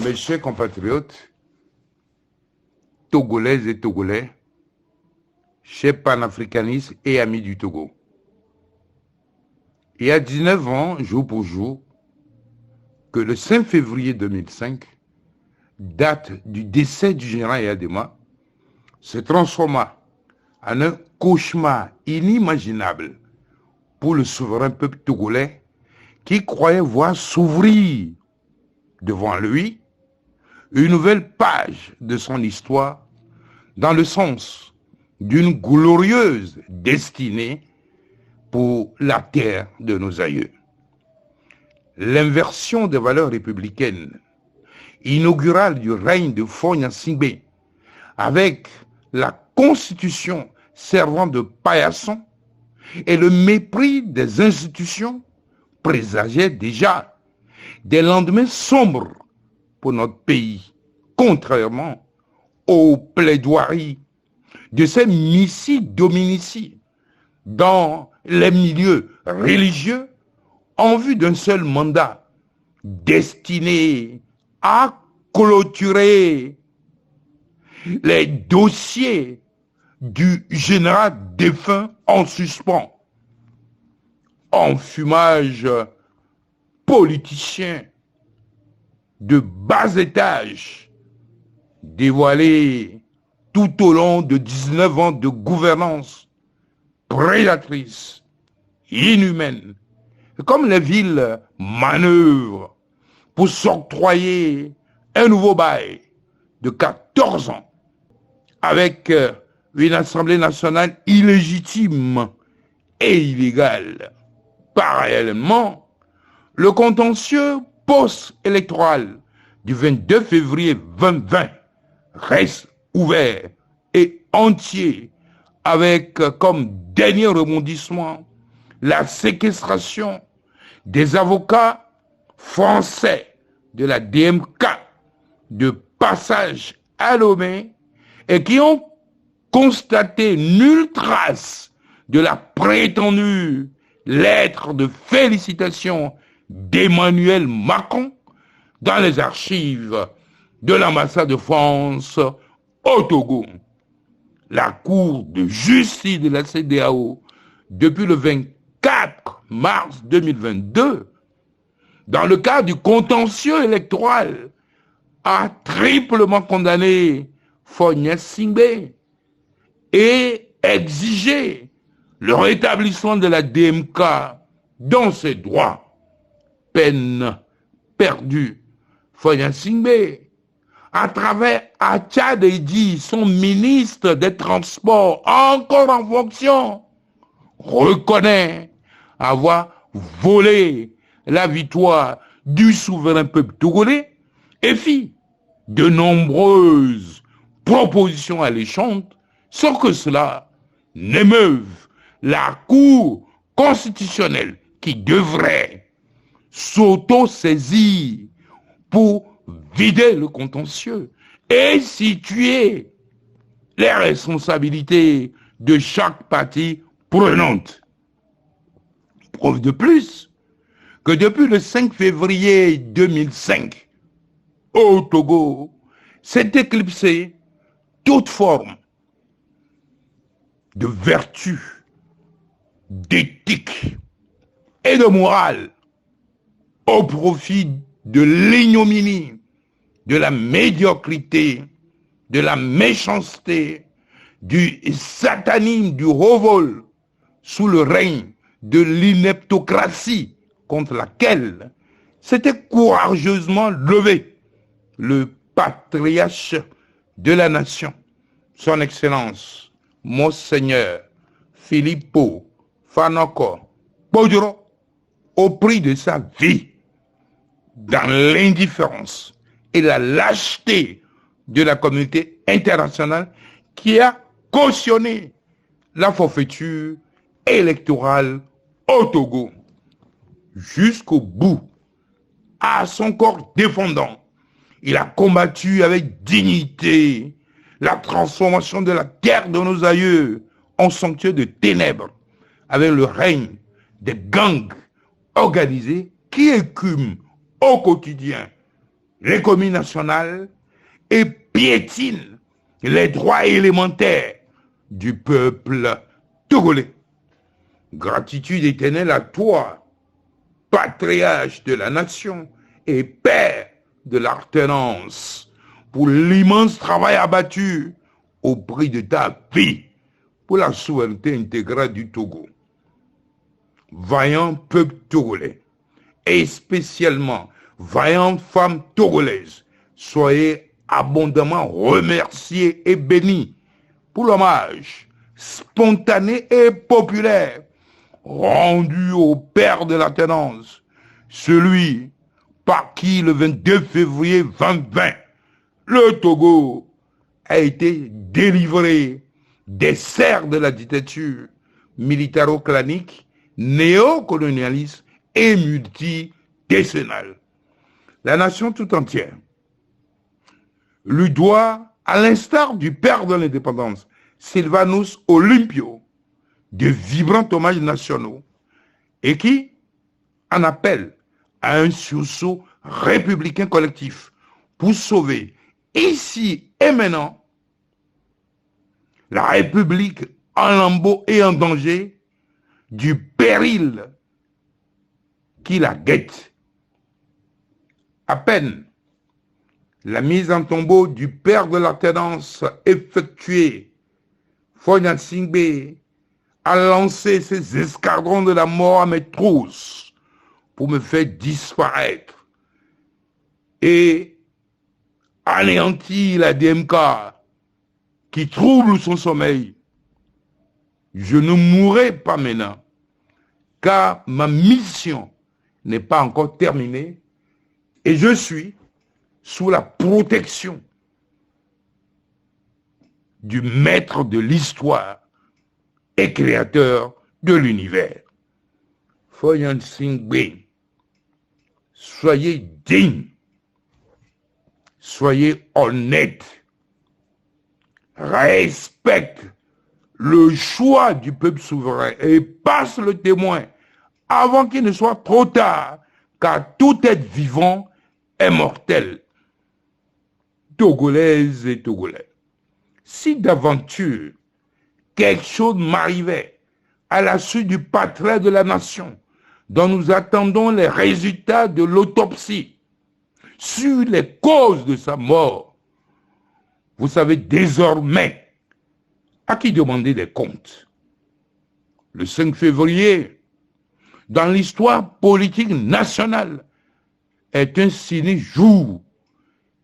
Mes chers compatriotes, Togolaises et Togolais, chers panafricanistes et amis du Togo. Il y a 19 ans, jour pour jour, que le 5 février 2005, date du décès du général Yadema, se transforma en un cauchemar inimaginable pour le souverain peuple togolais qui croyait voir s'ouvrir devant lui une nouvelle page de son histoire dans le sens d'une glorieuse destinée pour la terre de nos aïeux. L'inversion des valeurs républicaines inaugurale du règne de Faure Gnassingbé avec la constitution servant de paillasson et le mépris des institutions présageaient déjà des lendemains sombres pour notre pays, contrairement aux plaidoiries de ces missi dominici dans les milieux religieux en vue d'un seul mandat destiné à clôturer les dossiers du général défunt en suspens. Enfumage politicien de bas étage dévoilé tout au long de 19 ans de gouvernance prédatrice, inhumaine, comme les villes manœuvrent pour s'octroyer un nouveau bail de 14 ans avec une Assemblée nationale illégitime et illégale. Parallèlement, le contentieux post-électoral du 22 février 2020 reste ouvert et entier avec comme dernier rebondissement la séquestration des avocats français de la DMK de passage à Lomé et qui ont constaté nulle trace de la prétendue lettre de félicitations d'Emmanuel Macron dans les archives de l'ambassade de France au Togo. La Cour de justice de la CEDEAO, depuis le 24 mars 2022, dans le cadre du contentieux électoral, a triplement condamné Faure Gnassingbé et exigé le rétablissement de la DMK dans ses droits. Peine perdue. Faure Gnassingbé, à travers Acha Dedi, son ministre des Transports, encore en fonction, reconnaît avoir volé la victoire du souverain peuple togolais et fit de nombreuses propositions alléchantes sans que cela n'émeuve la Cour constitutionnelle qui devrait s'auto-saisir pour vider le contentieux et situer les responsabilités de chaque partie prenante. Preuve de plus que depuis le 5 février 2005, au Togo, s'est éclipsé toute forme de vertu, d'éthique et de morale au profit de l'ignominie, de la médiocrité, de la méchanceté, du satanisme, du revolt sous le règne de l'ineptocratie contre laquelle s'était courageusement levé le patriarche de la nation, son Excellence, Monseigneur Filippo Fanoko Podjoro, au prix de sa vie, dans l'indifférence et la lâcheté de la communauté internationale qui a cautionné la forfaiture électorale au Togo. Jusqu'au bout, à son corps défendant, il a combattu avec dignité la transformation de la terre de nos aïeux en sanctuaire de ténèbres, avec le règne des gangs organisés qui écument au quotidien l'économie nationale et piétine les droits élémentaires du peuple togolais. Gratitude éternelle à toi, patriarche de la nation et père de l'alternance, pour l'immense travail abattu au prix de ta vie pour la souveraineté intégrale du Togo. Vaillant peuple togolais, et spécialement vaillantes femmes togolaises, soyez abondamment remerciés et bénis pour l'hommage spontané et populaire rendu au père de la tenance, celui par qui le 22 février 2020, le Togo a été délivré des serres de la dictature militaro-clanique, néocolonialiste et multidécennale. La nation tout entière lui doit, à l'instar du père de l'indépendance, Sylvanus Olympio, de vibrants hommages nationaux et qui en appelle à un sursaut républicain collectif pour sauver ici et maintenant la République en lambeaux et en danger du péril qui la guette. À peine la mise en tombeau du père de la tendance effectuée, Foyan Singbe a lancé ses escadrons de la mort à mes trousses pour me faire disparaître et anéantir la DMK qui trouble son sommeil. Je ne mourrai pas maintenant, car ma mission n'est pas encore terminée et je suis sous la protection du maître de l'histoire et créateur de l'univers. Foyan Singbe, soyez digne, soyez honnête, respecte le choix du peuple souverain et passe le témoin avant qu'il ne soit trop tard, car tout être vivant est mortel. Togolaises et Togolais, si d'aventure quelque chose m'arrivait à la suite du portrait de la nation, dont nous attendons les résultats de l'autopsie sur les causes de sa mort, vous savez désormais à qui demander des comptes. Le 5 février, dans l'histoire politique nationale, est un sinistre jour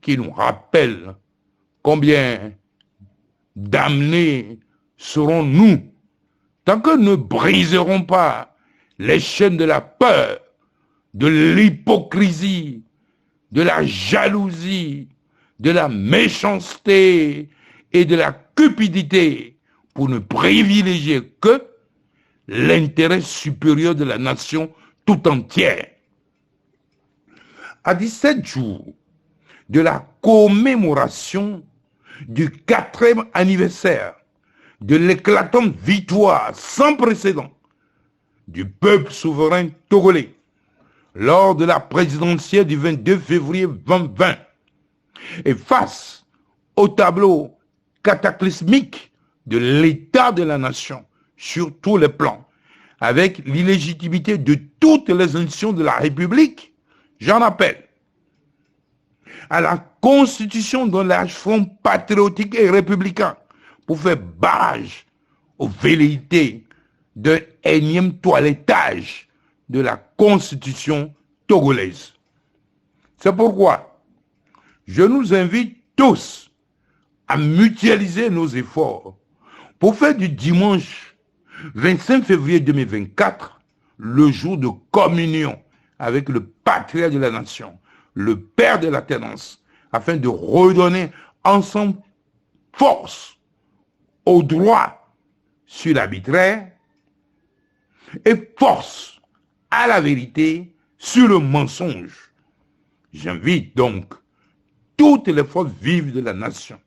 qui nous rappelle combien damnés serons-nous tant que nous ne briserons pas les chaînes de la peur, de l'hypocrisie, de la jalousie, de la méchanceté et de la cupidité pour ne privilégier que l'intérêt supérieur de la nation tout entière. À 17 jours de la commémoration du 4e anniversaire de l'éclatante victoire sans précédent du peuple souverain togolais lors de la présidentielle du 22 février 2020 et face au tableau cataclysmique de l'état de la nation sur tous les plans, avec l'illégitimité de toutes les institutions de la République, j'en appelle à la constitution de l'âge-front patriotique et républicain pour faire barrage aux velléités d'un énième toilettage de la constitution togolaise. C'est pourquoi je nous invite tous à mutualiser nos efforts pour faire du dimanche 25 février 2024 le jour de communion avec le patriarche de la nation, le père de la tenance, afin de redonner ensemble force au droit sur l'arbitraire et force à la vérité sur le mensonge. J'invite donc toutes les forces vives de la nation,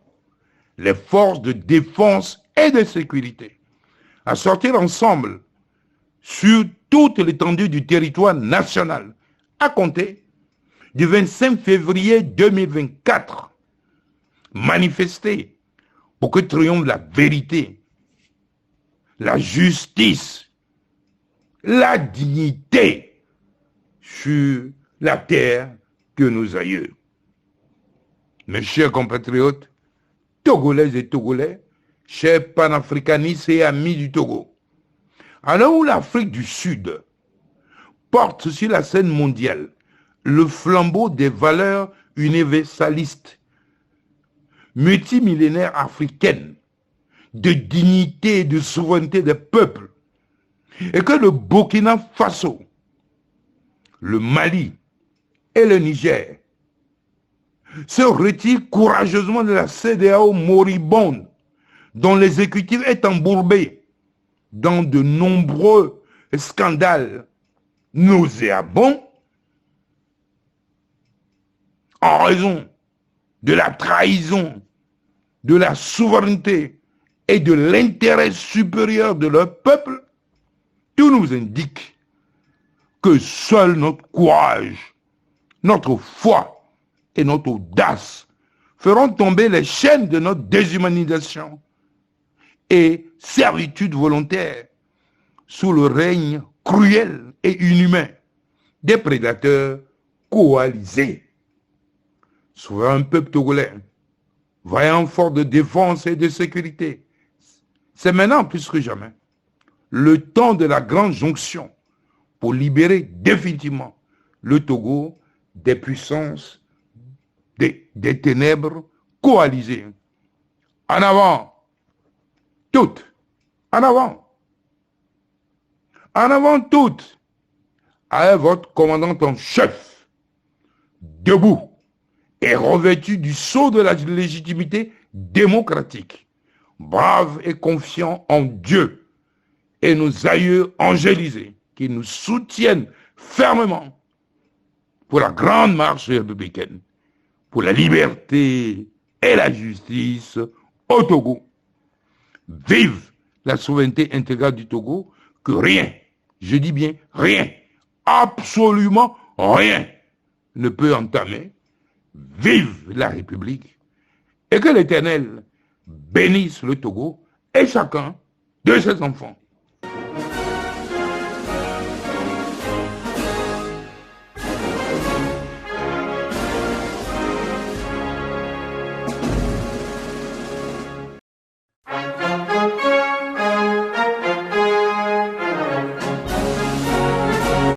les forces de défense et de sécurité, à sortir ensemble sur toute l'étendue du territoire national, à compter du 25 février 2024, manifester pour que triomphe la vérité, la justice, la dignité sur la terre que nos aïeux. Mes chers compatriotes, Togolaises et Togolais, chers panafricanistes et amis du Togo, alors où l'Afrique du Sud porte sur la scène mondiale le flambeau des valeurs universalistes, multimillénaires africaines, de dignité et de souveraineté des peuples, et que le Burkina Faso, le Mali et le Niger se retirent courageusement de la CEDEAO moribonde, dont l'exécutif est embourbé dans de nombreux scandales nauséabonds, en raison de la trahison de la souveraineté et de l'intérêt supérieur de leur peuple, tout nous indique que seul notre courage, notre foi et notre audace feront tomber les chaînes de notre déshumanisation et servitude volontaire sous le règne cruel et inhumain des prédateurs coalisés. Souverain peuple togolais, vaillant fort de défense et de sécurité, c'est maintenant plus que jamais le temps de la grande jonction pour libérer définitivement le Togo des puissances des ténèbres coalisées. En avant, toutes, en avant. En avant toutes, à votre commandant en chef, debout et revêtu du sceau de la légitimité démocratique, brave et confiant en Dieu et nos aïeux angélisés qui nous soutiennent fermement pour la grande marche républicaine, pour la liberté et la justice au Togo. Vive la souveraineté intégrale du Togo, que rien, je dis bien rien, absolument rien ne peut entamer. Vive la République et que l'Éternel bénisse le Togo et chacun de ses enfants.